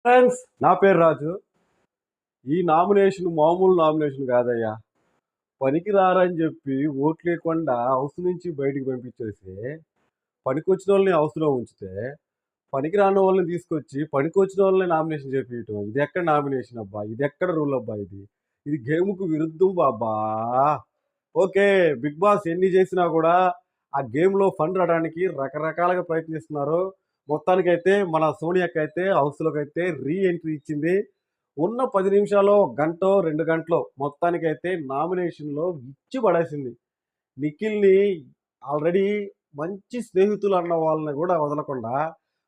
Friends, నా పేరు రాజు. ఈ నామినేషన్ మామూలు నామినేషన్ కాదయ్యా. పనికి రారని చెప్పి ఓట్లు లేకుండా హౌస్ నుంచి బయటికి పంపించేసి పనికొచ్చిన వాళ్ళని హౌస్లో ఉంచితే పనికి రాని వాళ్ళని తీసుకొచ్చి పనికొచ్చిన వాళ్ళని నామినేషన్ చేపించడం, ఇది ఎక్కడ నామినేషన్ అబ్బా? ఇది ఎక్కడ రూల్ అబ్బా? ఇది ఇది గేమ్కు విరుద్ధం బాబా. ఓకే, బిగ్ బాస్ ఎన్ని చేసినా కూడా ఆ గేమ్లో ఫండ్ రావడానికి రకరకాలుగా ప్రయత్నిస్తున్నారు. మొత్తానికైతే మన సోనియాకి అయితే హౌస్లోకి అయితే రీ ఎంట్రీ ఇచ్చింది. ఉన్న 10 నిమిషాలు, గంటో 2 గంటలో మొత్తానికైతే నామినేషన్లో ఇచ్చి పడేసింది. నిఖిల్ని ఆల్రెడీ మంచి స్నేహితులు అన్న వాళ్ళని కూడా వదలకుండా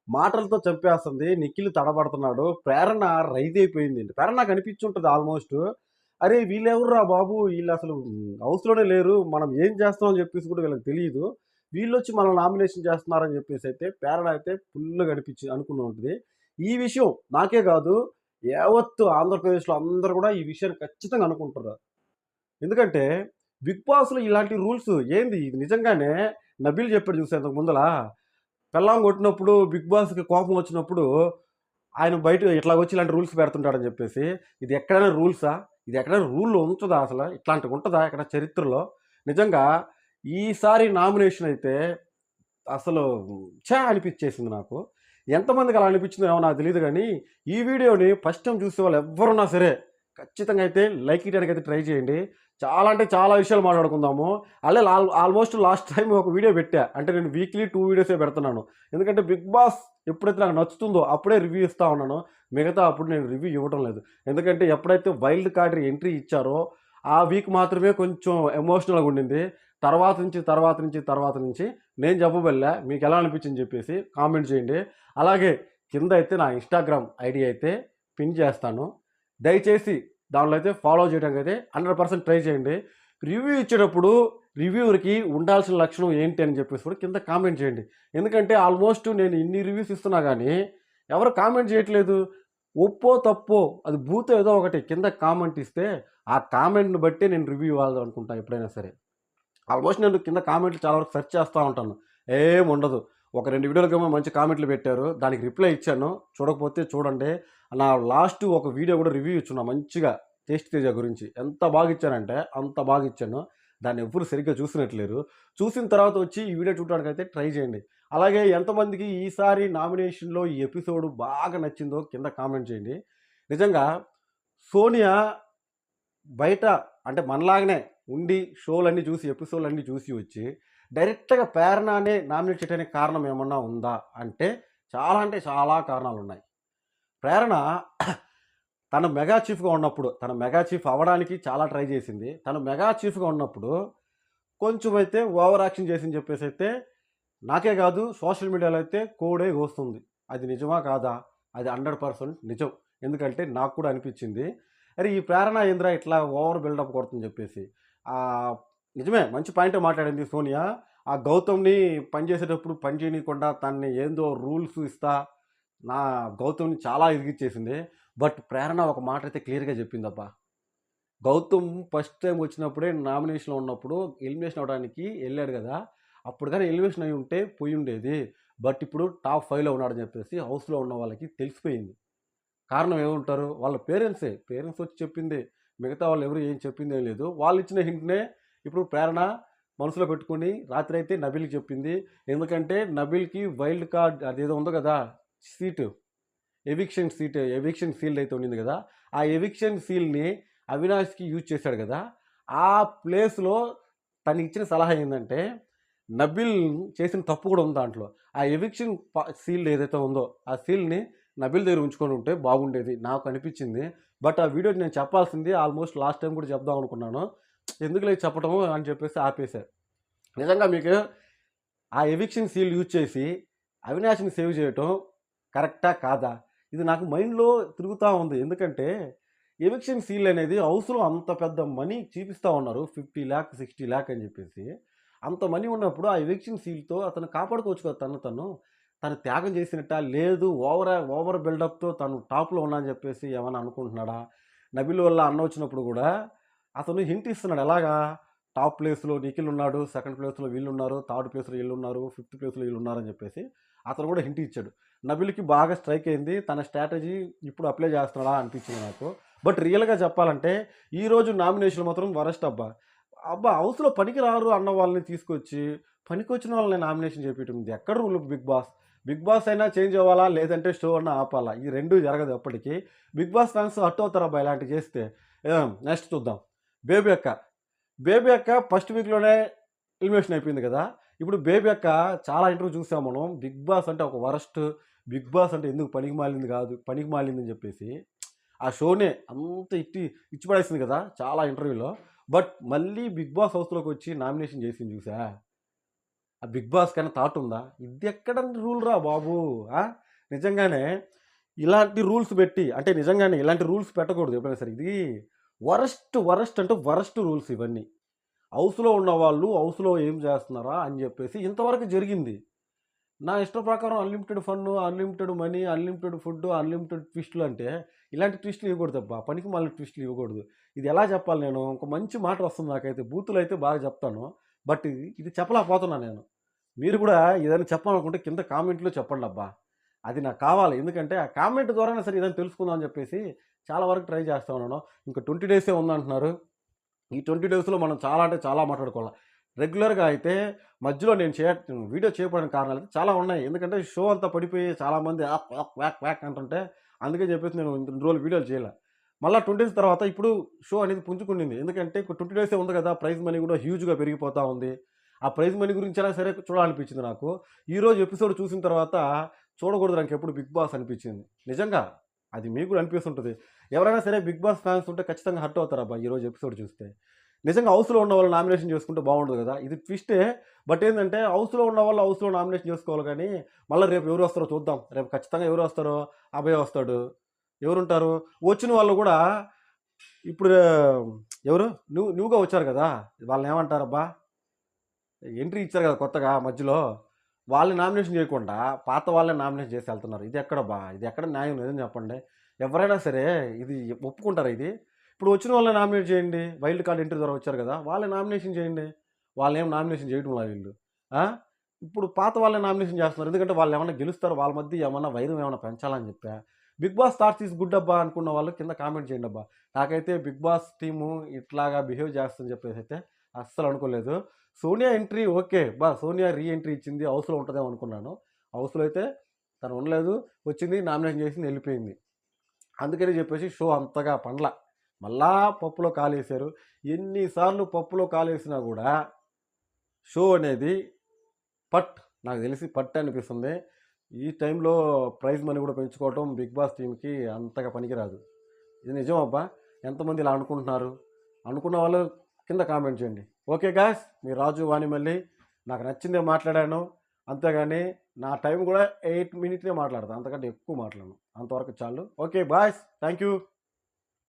మాటలతో చంపేస్తుంది. నిఖిల్ తడబడుతున్నాడు. ప్రేరణ రైజ్ అయిపోయింది. ప్రేరణ నాకు అనిపించుంటుంది ఆల్మోస్ట్, అరే వీళ్ళెవర్రా బాబు, వీళ్ళు అసలు హౌస్లోనే లేరు, మనం ఏం చేస్తామని చెప్పేసి కూడా వీళ్ళకి తెలియదు, వీళ్ళు వచ్చి మనం నామినేషన్ చేస్తున్నారని చెప్పేసి అయితే ప్రేరణ అయితే ఫుల్గా అనుకుని ఉంటుంది. ఈ విషయం నాకే కాదు, యావత్తు ఆంధ్రప్రదేశ్లో అందరూ కూడా ఈ విషయాన్ని ఖచ్చితంగా అనుకుంటున్నారు. ఎందుకంటే బిగ్ బాస్లో ఇలాంటి రూల్స్ ఏంది, ఇది నిజంగానే నబీల్ చెప్పాడు చూసా ఇంతకు ముందల, పెళ్ళాం కొట్టినప్పుడు బిగ్ బాస్కి కోపం వచ్చినప్పుడు ఆయన బయట ఇట్లా వచ్చి ఇలాంటి రూల్స్ పెడుతుంటాడని చెప్పేసి. ఇది ఎక్కడైనా రూల్సా? ఇది ఎక్కడైనా రూల్ ఉంటుందా? అసలు ఇట్లాంటివి ఉంటుందా ఎక్కడ చరిత్రలో? నిజంగా ఈసారి నామినేషన్ అయితే అసలు అనిపించేసింది నాకు. ఎంతమందికి అలా అనిపించిందో ఏమో నాకు తెలియదు, కానీ ఈ వీడియోని ఫస్ట్ టైం చూసే వాళ్ళు ఎవరున్నా సరే ఖచ్చితంగా అయితే లైక్ ఇవ్వడానికి అయితే ట్రై చేయండి. చాలా అంటే చాలా విషయాలు మాట్లాడుకుందాము. అలా ఆల్మోస్ట్ లాస్ట్ టైం ఒక వీడియో పెట్టా, అంటే నేను వీక్లీ 2 వీడియోసే పెడుతున్నాను. ఎందుకంటే బిగ్ బాస్ ఎప్పుడైతే నాకు నచ్చుతుందో అప్పుడే రివ్యూ ఇస్తూ ఉన్నాను, మిగతా అప్పుడు నేను రివ్యూ ఇవ్వడం లేదు. ఎందుకంటే ఎప్పుడైతే వైల్డ్ కార్డ్ ఎంట్రీ ఇచ్చారో ఆ వీక్ మాత్రమే కొంచెం ఎమోషనల్గా ఉండింది. తర్వాత నుంచి నేను చెప్పబల్లా, మీకు ఎలా అనిపించింది చెప్పేసి కామెంట్ చేయండి. అలాగే కింద అయితే నా ఇన్స్టాగ్రామ్ ఐడి అయితే పిన్ చేస్తాను, దయచేసి దానిలో అయితే ఫాలో చేయడానికి అయితే 100% ట్రై చేయండి. రివ్యూ ఇచ్చేటప్పుడు రివ్యూవర్కి ఉండాల్సిన లక్షణం ఏంటి అని చెప్పేసి కూడా కింద కామెంట్ చేయండి. ఎందుకంటే ఆల్మోస్ట్ నేను ఇన్ని రివ్యూస్ ఇస్తున్నా కానీ ఎవరు కామెంట్ చేయట్లేదు. ఒప్పో తప్పో అది బూత్ ఏదో ఒకటి కింద కామెంట్ ఇస్తే ఆ కామెంట్ని బట్టి నేను రివ్యూ ఇవ్వాలనుకుంటాను ఎప్పుడైనా సరే. ఆల్మోస్ట్ నేను కింద కామెంట్లు చాలా వరకు సెర్చ్ చేస్తూ ఉంటాను, ఏం ఉండదు. ఒక 2 వీడియోలకేమో మంచి కామెంట్లు పెట్టారు, దానికి రిప్లై ఇచ్చాను, చూడకపోతే చూడండి. నా లాస్ట్ ఒక వీడియో కూడా రివ్యూ ఇచ్చున్నా మంచిగా, టేస్ట్ తేజ గురించి. ఎంత బాగా ఇచ్చానంటే అంత బాగా ఇచ్చాను. దాన్ని ఎవ్వరు సరిగ్గా చూసినట్లేరు. చూసిన తర్వాత వచ్చి ఈ వీడియో చూడడానికి అయితే ట్రై చేయండి. అలాగే ఎంతమందికి ఈసారి నామినేషన్లో ఈ ఎపిసోడ్ బాగా నచ్చిందో కింద కామెంట్ చేయండి. నిజంగా సోనియా బయట అంటే మనలాగానే ఉండి షోలన్నీ చూసి ఎపిసోడ్లన్నీ చూసి వచ్చి డైరెక్ట్గా ప్రేరణనే నామినేట్ చేయడానికి కారణం ఏమన్నా ఉందా అంటే చాలా కారణాలు ఉన్నాయి. ప్రేరణ తను మెగా చీఫ్గా ఉన్నప్పుడు, తను మెగా చీఫ్ అవ్వడానికి చాలా ట్రై చేసింది. తను మెగా చీఫ్గా ఉన్నప్పుడు కొంచెం అయితే ఓవర్ యాక్షన్ చేసింది చెప్పేసి అయితే నాకే కాదు సోషల్ మీడియాలో అయితే కోడే వస్తుంది. అది నిజమా కాదా? అది 100% నిజం. ఎందుకంటే నాకు కూడా అనిపించింది, అరే ఈ ప్రేరణ ఏంద్ర ఇట్లా ఓవర్ బిల్డప్ కొడుతుంది చెప్పేసి. నిజమే, మంచి పాయింటే మాట్లాడింది సోనియా. ఆ గౌతమ్ని పనిచేసేటప్పుడు పని చేయనీయకుండా తనని ఏందో రూల్స్ ఇస్తా నా గౌతమ్ని చాలా ఇరిగిచ్చేసింది. బట్ ప్రేరణ ఒక మాట అయితే క్లియర్గా చెప్పిందబ్బా. గౌతమ్ ఫస్ట్ టైం వచ్చినప్పుడే నామినేషన్లో ఉన్నప్పుడు ఎలిమినేషన్ అవ్వడానికి వెళ్ళాడు కదా, అప్పుడు కానీ ఎలిమినేషన్ అయి ఉంటే పోయి ఉండేది. బట్ ఇప్పుడు టాప్ 5లో ఉన్నాడని చెప్పేసి హౌస్లో ఉన్న వాళ్ళకి తెలిసిపోయింది. కారణం ఏముంటారు? వాళ్ళ పేరెంట్స్ వచ్చి చెప్పింది. మిగతా వాళ్ళు ఎవరు ఏం చెప్పిందేం లేదు. వాళ్ళు ఇచ్చిన హింట్నే ఇప్పుడు ప్రేరణ మనసులో పెట్టుకుని రాత్రి అయితే నబీల్కి చెప్పింది. ఎందుకంటే నబీల్కి వైల్డ్ కార్డ్ అదేదో ఉందో కదా, సీటు, ఎవిక్షన్ సీల్ అయితే ఉండింది కదా, ఆ ఎవిక్షన్ సీల్ని అవినాష్కి యూజ్ చేశాడు కదా. ఆ ప్లేస్లో తను ఇచ్చిన సలహా ఏంటంటే నబీల్ చేసిన తప్పు కూడా ఉంది దాంట్లో. ఆ ఎవిక్షన్ సీల్ ఏదైతే ఉందో ఆ సీల్ని నబీల్ దగ్గర ఉంచుకొని ఉంటే బాగుండేది నాకు అనిపించింది. బట్ ఆ వీడియో నేను చెప్పాల్సింది ఆల్మోస్ట్ లాస్ట్ టైం కూడా చెప్దాం అనుకున్నాను, ఎందుకు లేదు చెప్పటము అని చెప్పేసి ఆపేశారు. నిజంగా మీకు ఆ ఎవిక్షన్ సీల్ యూజ్ చేసి అవినాష్ని సేవ్ చేయటం కరెక్టా కాదా? ఇది నాకు మైండ్లో తిరుగుతూ ఉంది. ఎందుకంటే ఎవిక్షన్ సీల్ అనేది హౌస్లో అంత పెద్ద మనీ చూపిస్తూ ఉన్నారు, 50 lakh 60 lakh అని చెప్పేసి. అంత మనీ ఉన్నప్పుడు ఆ ఎవిక్షన్ సీల్తో అతను కాపాడుకోవచ్చు కదా తను త్యాగం చేసినట్ట లేదు, ఓవర్ బిల్డప్తో తను టాప్లో ఉన్నా అని చెప్పేసి ఏమైనా అనుకుంటున్నాడా? నబీల్ వల్ల అన్న వచ్చినప్పుడు కూడా అతను హింట్ ఇస్తున్నాడు, ఎలాగా టాప్ ప్లేస్లో నిఖిల్ ఉన్నాడు, సెకండ్ ప్లేస్లో వీళ్ళు ఉన్నారు, థర్డ్ ప్లేస్లో వీళ్ళు ఉన్నారు, ఫిఫ్త్ ప్లేస్లో వీళ్ళు ఉన్నారని చెప్పేసి అతను కూడా హింట్ ఇచ్చాడు. నబిల్‌కి బాగా స్ట్రైక్ అయింది. తన స్ట్రాటజీ ఇప్పుడు అప్లై చేస్తున్నాడా అనిపించింది నాకు. బట్ రియల్‌గా చెప్పాలంటే ఈరోజు నామినేషన్‌లు మాత్రం వరస్ట్ అబ్బా! హౌస్‌లో పనికి రారు అన్న వాళ్ళని తీసుకొచ్చి, పనికొచ్చిన వాళ్ళని నామినేషన్ చేపియటం ఇది ఎక్కడ rule Bigg Boss? Bigg Boss అయినా చేంజ్ అవ్వాలా? లేదంటే షో అన్నా ఆపాలా? ఈ 2 జరగదు ఎప్పటికి. బిగ్ బాస్ ఫ్యాన్స్ హర్ట్ అవుతారబ్బా ఇలాంటివి చేస్తే. నెక్స్ట్ చూద్దాం. బేబీ అక్క. బేబీ అక్క ఫస్ట్ వీక్‌లోనే ఎలిమినేషన్ అయిపోయింది కదా! ఇప్పుడు బేబీ అక్క చాలా ఇంటర్వ్యూ చూసాం మనం. బిగ్ బాస్ అంటే ఒక వరస్ట్. బిగ్ బాస్ అంటే ఎందుకు పనికి మాలింది కాదు. పనికి మాలిందని చెప్పేసి ఆ షోనే అంత ఇచ్చి పడేసింది కదా! చాలా ఇంటర్వ్యూలో. బట్ మళ్ళీ బిగ్ బాస్ హౌస్‌లోకి వచ్చి నామినేషన్ చేసింది చూసావా? ఆ బిగ్ బాస్ కన్నా థాట్ ఉందా? ఇది ఎక్కడ రూల్ రా బాబు! ఆ! నిజంగానే ఇలాంటి రూల్స్ పెట్టి అంటే నిజంగానే ఇలాంటి రూల్స్ పెట్టకూడదు ఎప్పుడైనా సరే. ఇది వరస్ట్ అంటే వరస్ట్ రూల్స్ ఇవన్నీ. హౌస్‌లో ఉన్నవాళ్ళు హౌస్‌లో ఏం చేస్తున్నారా అని చెప్పేసి ఇంతవరకు జరిగింది. నా ఇష్ట ప్రకారం unlimited fun, unlimited money, unlimited food, unlimited ట్విస్టులు అంటే ఇలాంటి ట్విస్టులు ఇవ్వకూడదబ్బా! పనికిమాలిన ట్విస్టులు ఇవ్వకూడదు. ఇది ఎలా చెప్పాలి నేను? ఒక మంచి మాట వస్తుంది నాకైతే. బూతులైతే బాగా చెప్తాను. బట్ ఇది చెప్పలేకపోతున్నా నేను. మీరు కూడా ఏదైనా చెప్పాలనుకుంటే కింద కామెంట్‌లో చెప్పండబ్బా! అది నాకు కావాలి. ఎందుకంటే ఆ కామెంట్ ద్వారానే సరే ఏదైనా తెలుసుకుందాం అని చెప్పేసి చాలా వరకు ట్రై చేస్తా ఉన్నాను. ఇంకా 20 డేసే ఉందంటున్నారు. ఈ 20 డేస్‌లో మనం చాలా అంటే చాలా మాట్లాడుకోవాలి. రెగ్యులర్‌గా అయితే మధ్యలో నేను వీడియో చేయకపోవడానికి కారణాలైతే చాలా ఉన్నాయి. ఎందుకంటే షో అంతా పడిపోయి చాలామంది ఆక్ వాక్ వాక్ వాక్ అంటుంటే అందుకని చెప్పేసి నేను ఇన్ని రోజులు వీడియోలు చేయలే. మళ్ళా 20 డేస్ తర్వాత ఇప్పుడు షో అనేది పుంజుకుండింది. ఎందుకంటే ఇప్పుడు 20 డేసే ఉంది కదా! ప్రైజ్ మనీ కూడా హ్యూజ్‌గా పెరిగిపోతా ఉంది. ఆ ప్రైజ్ మనీ గురించైనా సరే చూడాలనిపించింది నాకు. ఈరోజు ఎపిసోడ్ చూసిన తర్వాత చూడకూడదు నాకెప్పుడు బిగ్ బాస్ అనిపించింది. నిజంగా. అది మీకు కూడా అనిపిస్తుంటది. ఎవరైనా సరే బిగ్ బాస్ ఫ్యాన్స్ ఉంటే ఖచ్చితంగా హర్ట్ అవుతారబ్బా! ఈరోజు ఎపిసోడ్ చూస్తే. నిజంగా హౌస్‌లో ఉన్నవాళ్ళు నామినేషన్ చేసుకుంటే బాగుండదు కదా! ఇది ట్విస్టే. బట్ ఏందంటే హౌస్‌లో ఉన్నవాళ్ళు హౌస్‌లో నామినేషన్ చేసుకోవాలి గానీ, మళ్ళా రేపు ఎవరు వస్తారో చూద్దాం. రేపు ఖచ్చితంగా ఎవరు వస్తారో అభయ్ వస్తాడు. ఎవరుంటారు? వచ్చిన వాళ్ళు గూడా ఇప్పుడు ఎవరు? న్యూగా వచ్చారు గదా! వాళ్ళనేమంటారబ్బా? ఎంట్రీ ఇచ్చారు గదా! కొత్తగా మధ్యలో. వాళ్ళని నామినేషన్ చేయకుండా పాత వాళ్ళని నామినేషన్ చేసి ఎళ్తున్నారు. ఇది ఎక్కడబ్బా? ఇది ఎక్కడ న్యాయం నిజం చెప్పండి. ఎవరైనా సరే ఇది ఒప్పుకుంటారా ఇది? ఇప్పుడు వచ్చిన వాళ్ళని నామినేట్ చేయండి. వైల్డ్ కార్డ్ ఎంట్రీ ద్వారా వచ్చారు గదా! వాళ్ళని నామినేషన్ చేయండి. వాళ్ళనేం నామినేషన్ చేయటంలా వీళ్ళు. ఆ! ఇప్పుడు పాత వాళ్ళని నామినేషన్ చేస్తున్నారు. ఎందుకంటే వాళ్ళేమన్నా గెలుస్తారో వాళ్ళ మధ్య ఏమన్నా వైరం ఏమన్నా పెంచాలని చెప్పా. Bigg Boss thoughts is good అబ్బా! అనుకున్న వాళ్ళు కింద కామెంట్ చేయండబ్బా! నాకైతే బిగ్ బాస్ టీము ఇట్లాగా బిహేవ్ చేస్తుందని చెప్పేసైతే అస్సలు అనుకోలేదు. Sonia entry okay. Sonia reentry ఇచ్చింది. హౌస్‌లో ఉంటదేమో అనుకున్నాను. హౌస్‌లో అయితే తను ఉండలేదు. వచ్చింది నామినేషన్ చేసింది ఎళ్ళిపోయింది. అందుకని చెప్పేసి షో అంతగా పండల. మళ్ళా పప్పులో కాలేశారు. ఎన్ని సార్లు పప్పులో కాలేసినా గూడా షో అనేది పట్ నాకు తెలిసి పట్టు అనిపిస్తుంది. ఈ టైంలో ప్రైజ్ మనీ కూడా పెంచుకోవటం బిగ్ బాస్ టీమ్‌కి అంతగా పనికిరాదు. ఇది నిజం అబ్బా! ఎంతమంది ఇలా అనుకుంటున్నారు? అనుకున్న వాళ్ళు కింద కామెంట్ చేయండి. ఓకే గాయ్స్ మీ రాజు వాణిమల్లి. నాకు నచ్చిందే మాట్లాడాను. అంతేగాని నా టైం కూడా 8 మినిట్సే మాట్లాడతా. అంతకంటే ఎక్కువ మాట్లాడను. అంతవరకు చాలు. Okay boys. Thank you.